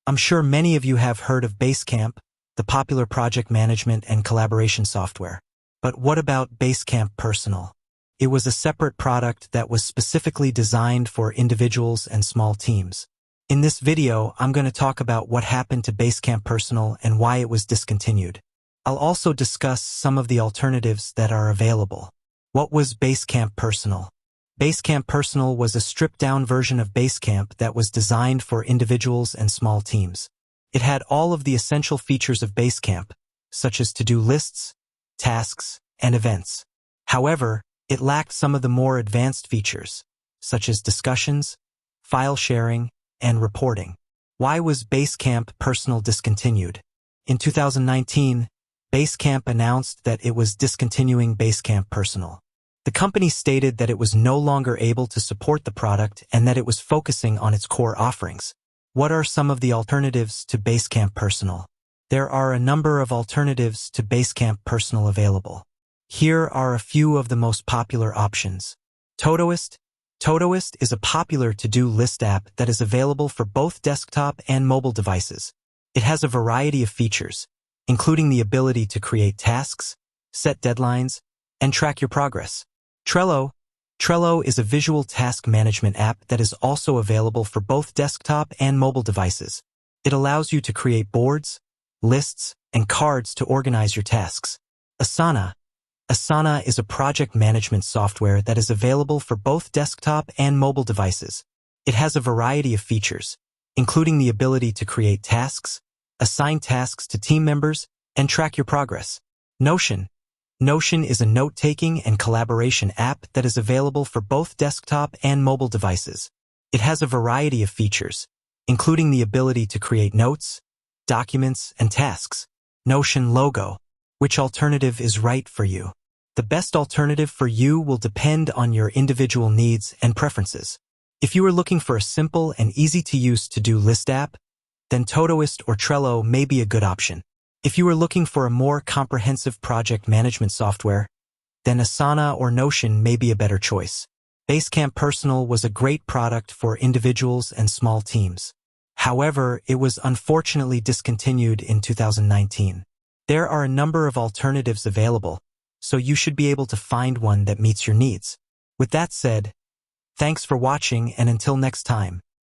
I'm sure many of you have heard of Basecamp, the popular project management and collaboration software. But what about Basecamp Personal? It was a separate product that was specifically designed for individuals and small teams. In this video, I'm going to talk about what happened to Basecamp Personal and why it was discontinued. I'll also discuss some of the alternatives that are available. What was Basecamp Personal? Basecamp Personal was a stripped-down version of Basecamp that was designed for individuals and small teams. It had all of the essential features of Basecamp, such as to-do lists, tasks, and events. However, it lacked some of the more advanced features, such as discussions, file sharing, and reporting. Why was Basecamp Personal discontinued? In 2019, Basecamp announced that it was discontinuing Basecamp Personal. The company stated that it was no longer able to support the product and that it was focusing on its core offerings. What are some of the alternatives to Basecamp Personal? There are a number of alternatives to Basecamp Personal available. Here are a few of the most popular options. Todoist. Todoist is a popular to-do list app that is available for both desktop and mobile devices. It has a variety of features, including the ability to create tasks, set deadlines, and track your progress. Trello. Trello is a visual task management app that is also available for both desktop and mobile devices. It allows you to create boards, lists, and cards to organize your tasks. Asana. Asana is a project management software that is available for both desktop and mobile devices. It has a variety of features, including the ability to create tasks, assign tasks to team members, and track your progress. Notion. Notion is a note-taking and collaboration app that is available for both desktop and mobile devices. It has a variety of features, including the ability to create notes, documents, and tasks. Notion logo. Which alternative is right for you? The best alternative for you will depend on your individual needs and preferences. If you are looking for a simple and easy-to-use to-do list app, then Todoist or Trello may be a good option. If you are looking for a more comprehensive project management software, then Asana or Notion may be a better choice. Basecamp Personal was a great product for individuals and small teams. However, it was unfortunately discontinued in 2019. There are a number of alternatives available, so you should be able to find one that meets your needs. With that said, thanks for watching, and until next time.